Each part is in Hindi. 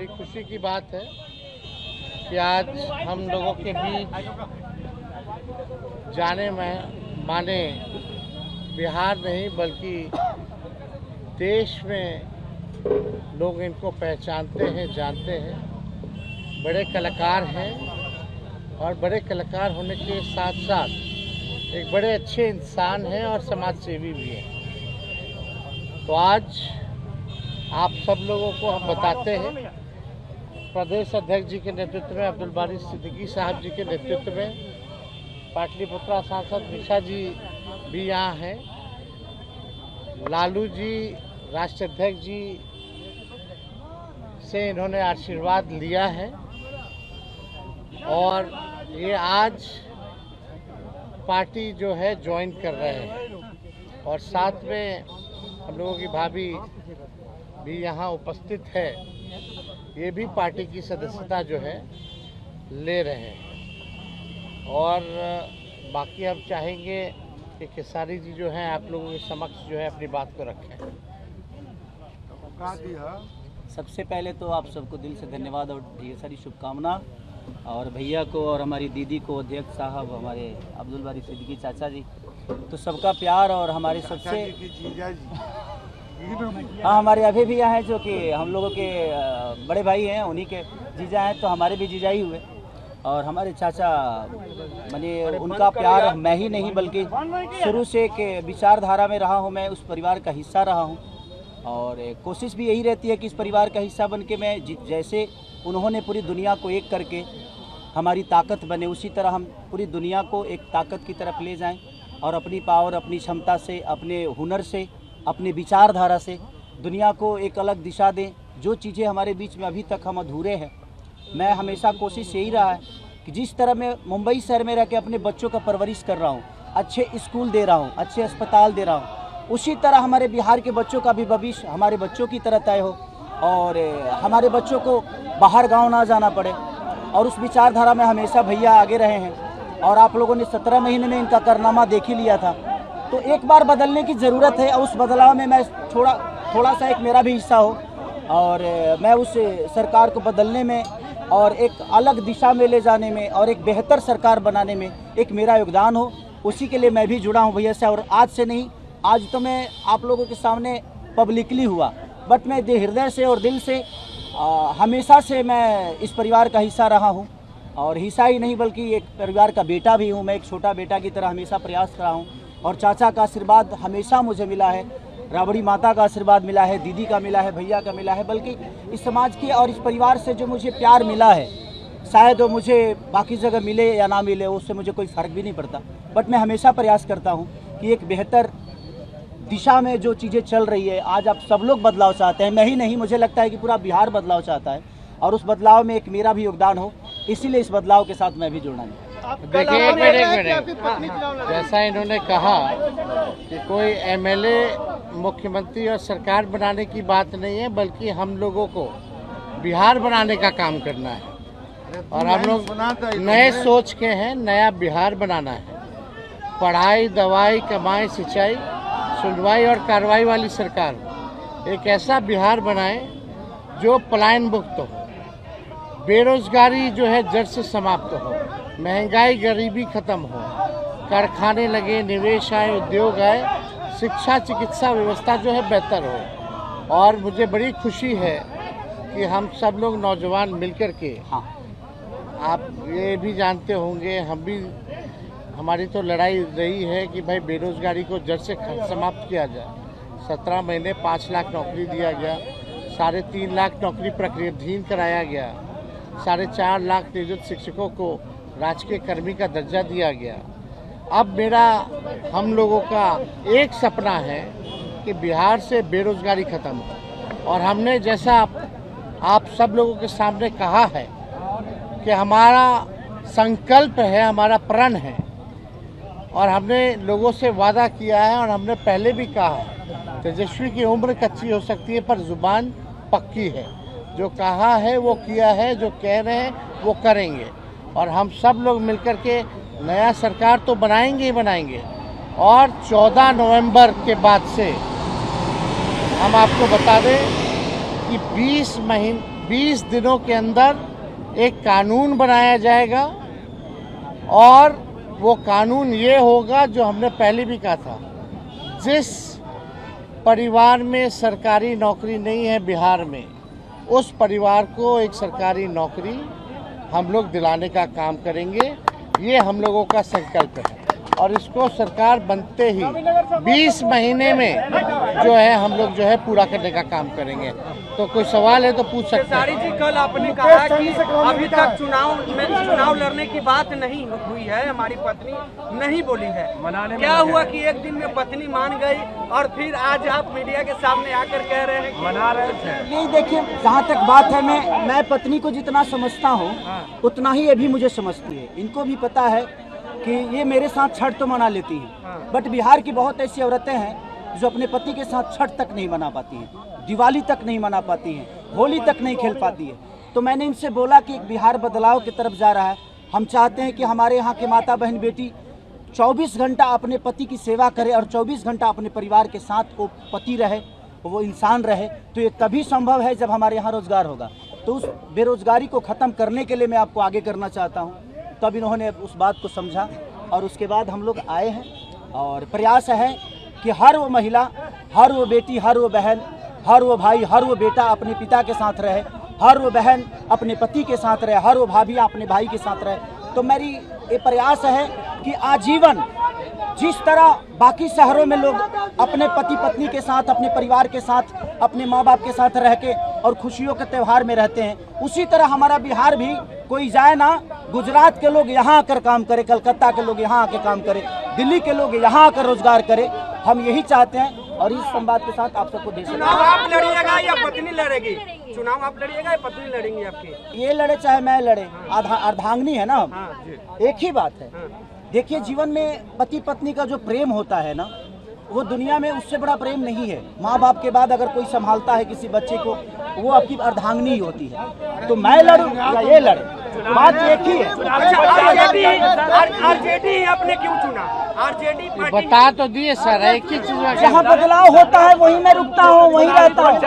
बड़ी खुशी की बात है कि आज हम लोगों के बीच जाने में माने बिहार नहीं बल्कि देश में लोग इनको पहचानते हैं, जानते हैं। बड़े कलाकार हैं और बड़े कलाकार होने के साथ साथ एक बड़े अच्छे इंसान हैं और समाज सेवी भी हैं। तो आज आप सब लोगों को हम बताते हैं, प्रदेश अध्यक्ष जी के नेतृत्व में, अब्दुल बारी सिद्दीकी साहब जी के नेतृत्व में, पाटलिपुत्रा सांसद निशा जी भी यहाँ हैं, लालू जी राष्ट्रीय अध्यक्ष जी से इन्होंने आशीर्वाद लिया है और ये आज पार्टी जो है ज्वाइन कर रहे हैं और साथ में हम लोगों की भाभी भी यहाँ उपस्थित है, ये भी पार्टी की सदस्यता जो है ले रहे हैं। और बाकी हम चाहेंगे कि खेसारी जी जो हैं आप लोगों के समक्ष जो है अपनी बात को रखें। सबसे पहले तो आप सबको दिल से धन्यवाद और ढेर सारी शुभकामना, और भैया को और हमारी दीदी को, अध्यक्ष साहब, हमारे अब्दुल बारी सिद्दीकी चाचा जी, तो सबका प्यार और हमारे सबसे हाँ हमारे अभी भी यहाँ हैं जो कि हम लोगों के बड़े भाई हैं, उन्हीं के जीजा हैं, तो हमारे भी जीजा ही हुए। और हमारे चाचा माने उनका प्यार मैं ही नहीं बल्कि शुरू से के विचारधारा में रहा हूँ, मैं उस परिवार का हिस्सा रहा हूँ और कोशिश भी यही रहती है कि इस परिवार का हिस्सा बन के मैं जैसे उन्होंने पूरी दुनिया को एक करके हमारी ताकत बने, उसी तरह हम पूरी दुनिया को एक ताकत की तरफ ले जाएं और अपनी पावर, अपनी क्षमता से, अपने हुनर से, अपनी विचारधारा से दुनिया को एक अलग दिशा दें। जो चीज़ें हमारे बीच में अभी तक हम अधूरे हैं, मैं हमेशा कोशिश यही रहा है कि जिस तरह मैं मुंबई शहर में रह के अपने बच्चों का परवरिश कर रहा हूँ, अच्छे स्कूल दे रहा हूँ, अच्छे अस्पताल दे रहा हूँ, उसी तरह हमारे बिहार के बच्चों का भी भविष्य हमारे बच्चों की तरह तय हो और हमारे बच्चों को बाहर गांव ना जाना पड़े। और उस विचारधारा में हमेशा भैया आगे रहे हैं और आप लोगों ने 17 महीने में इनका कारनामा देख ही लिया था। तो एक बार बदलने की ज़रूरत है और उस बदलाव में मैं थोड़ा सा एक मेरा भी हिस्सा हो और मैं उस सरकार को बदलने में और एक अलग दिशा में ले जाने में और एक बेहतर सरकार बनाने में एक मेरा योगदान हो, उसी के लिए मैं भी जुड़ा हूँ भैया से। और आज से नहीं, आज तो मैं आप लोगों के सामने पब्लिकली हुआ, बट मैं हृदय से और दिल से हमेशा से मैं इस परिवार का हिस्सा रहा हूँ और हिस्सा ही नहीं बल्कि एक परिवार का बेटा भी हूँ। मैं एक छोटा बेटा की तरह हमेशा प्रयास कर रहा हूँ और चाचा का आशीर्वाद हमेशा मुझे मिला है, राबड़ी माता का आशीर्वाद मिला है, दीदी का मिला है, भैया का मिला है, बल्कि इस समाज के और इस परिवार से जो मुझे प्यार मिला है, शायद वो मुझे बाकी जगह मिले या ना मिले, उससे मुझे कोई फ़र्क भी नहीं पड़ता। बट मैं हमेशा प्रयास करता हूँ कि एक बेहतर दिशा में जो चीज़ें चल रही है, आज आप सब लोग बदलाव चाहते हैं, मैं ही नहीं, मुझे लगता है कि पूरा बिहार बदलाव चाहता है और उस बदलाव में एक मेरा भी योगदान हो, इसीलिए इस बदलाव के साथ मैं भी जुड़ना है। देखिए एक मिनट, जैसा इन्होंने कहा कि कोई एमएलए, मुख्यमंत्री और सरकार बनाने की बात नहीं है बल्कि हम लोगों को बिहार बनाने का काम करना है और हम लोग नए सोच के हैं, नया बिहार बनाना है। पढ़ाई, दवाई, कमाई, सिंचाई, सुनवाई और कार्रवाई वाली सरकार, एक ऐसा बिहार बनाए जो पलायन मुक्त हो, बेरोजगारी जो है जड़ से समाप्त हो, महंगाई गरीबी खत्म हो, कारखाने लगे, निवेश आए, उद्योग आए, शिक्षा चिकित्सा व्यवस्था जो है बेहतर हो। और मुझे बड़ी खुशी है कि हम सब लोग नौजवान मिलकर के, आप ये भी जानते होंगे, हम भी, हमारी तो लड़ाई रही है कि भाई बेरोजगारी को जड़ से समाप्त किया जाए। 17 महीने 5 लाख नौकरी दिया गया, 3.5 लाख नौकरी प्रक्रियाधीन कराया गया, 4.5 लाख नियोजित शिक्षकों को राजकीय कर्मी का दर्जा दिया गया। अब मेरा, हम लोगों का एक सपना है कि बिहार से बेरोजगारी खत्म हो और हमने, जैसा आप सब लोगों के सामने कहा है कि हमारा संकल्प है, हमारा प्रण है और हमने लोगों से वादा किया है और हमने पहले भी कहा है, तेजस्वी की उम्र कच्ची हो सकती है पर जुबान पक्की है। जो कहा है वो किया है, जो कह रहे हैं वो करेंगे और हम सब लोग मिलकर के नया सरकार तो बनाएंगे ही बनाएंगे। और 14 नवंबर के बाद से हम आपको बता दें कि 20 दिनों के अंदर एक कानून बनाया जाएगा और वो कानून ये होगा जो हमने पहले भी कहा था, जिस परिवार में सरकारी नौकरी नहीं है बिहार में, उस परिवार को एक सरकारी नौकरी हम लोग दिलाने का काम करेंगे। ये हम लोगों का संकल्प है और इसको सरकार बनते ही 20 महीने में जो है हम लोग जो है पूरा करने का काम करेंगे। तो कोई सवाल है तो पूछ सकते हैं। जी, कल आपने कहा कि अभी तक चुनाव लड़ने की बात नहीं हुई है, हमारी पत्नी नहीं बोली है। क्या हुआ कि एक दिन में पत्नी मान गई और फिर आज आप मीडिया के सामने आकर कह रहे हैं मना रहे थे? नहीं, देखिए, जहाँ तक बात है, मैं पत्नी को जितना समझता हूँ उतना ही ये भी मुझे समझती है। इनको भी पता है कि ये मेरे साथ छठ तो मना लेती हैं, बट बिहार की बहुत ऐसी औरतें हैं जो अपने पति के साथ छठ तक नहीं मना पाती हैं, दिवाली तक नहीं मना पाती हैं, होली तक नहीं खेल पाती है। तो मैंने इनसे बोला कि बिहार बदलाव की तरफ जा रहा है। हम चाहते हैं कि हमारे यहाँ के माता बहन बेटी 24 घंटा अपने पति की सेवा करे और 24 घंटा अपने परिवार के साथ वो पति रहे, वो इंसान रहे। तो ये तभी संभव है जब हमारे यहाँ रोजगार होगा। तो उस बेरोजगारी को ख़त्म करने के लिए मैं आपको आगे करना चाहता हूँ। तब इन्होंने उस बात को समझा और उसके बाद हम लोग आए हैं और प्रयास है कि हर वो महिला, हर वो बेटी, हर वो बहन, हर वो भाई, हर वो बेटा अपने पिता के साथ रहे, हर वो बहन अपने पति के साथ रहे, हर वो भाभी अपने भाई के साथ रहे। तो मेरी ये प्रयास है कि आजीवन जिस तरह बाकी शहरों में लोग अपने पति पत्नी के साथ, अपने परिवार के साथ, अपने माँ बाप के साथ रह के और खुशियों के त्यौहार में रहते हैं, उसी तरह हमारा बिहार भी कोई जाए ना, गुजरात के लोग यहाँ आकर काम करे, कलकत्ता के लोग यहाँ आकर काम करे, दिल्ली के लोग यहाँ आकर रोजगार करे। हम यही चाहते हैं और इस संवाद के साथ आप सबको दे सकते हैं। चुनाव आप लड़िएगा या पत्नी लड़ेगी? चुनाव आप लड़िएगा या पत्नी लड़ेंगी आपकी? ये लड़े चाहे मैं लड़े, अर्धांगिनी है ना, एक ही बात है। देखिए, जीवन में पति पत्नी का जो प्रेम होता है ना, वो दुनिया में उससे बड़ा प्रेम नहीं है। माँ बाप के बाद अगर कोई संभालता है किसी बच्चे को, वो आपकी अर्धांगिनी ही होती है। तो मैं लड़ूं या ये लड़े, बात एक ही है। आरजेडी आपने क्यों चुना? आरजेडी बता तो दिए सर, एक ही चीज। जहाँ बदलाव होता है वहीं मैं रुकता हूँ, वहीं रहता हूँ।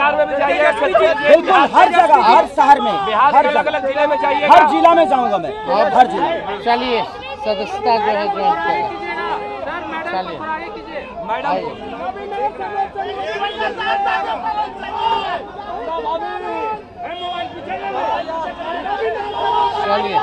बिल्कुल, हर जगह, हर शहर में, हर अलग जिले में जाइए, हर जिला में जाऊँगा मैं, हर जिले में। चलिए, सदस्यता जो है ज्वाइन करें। चलिए चलिए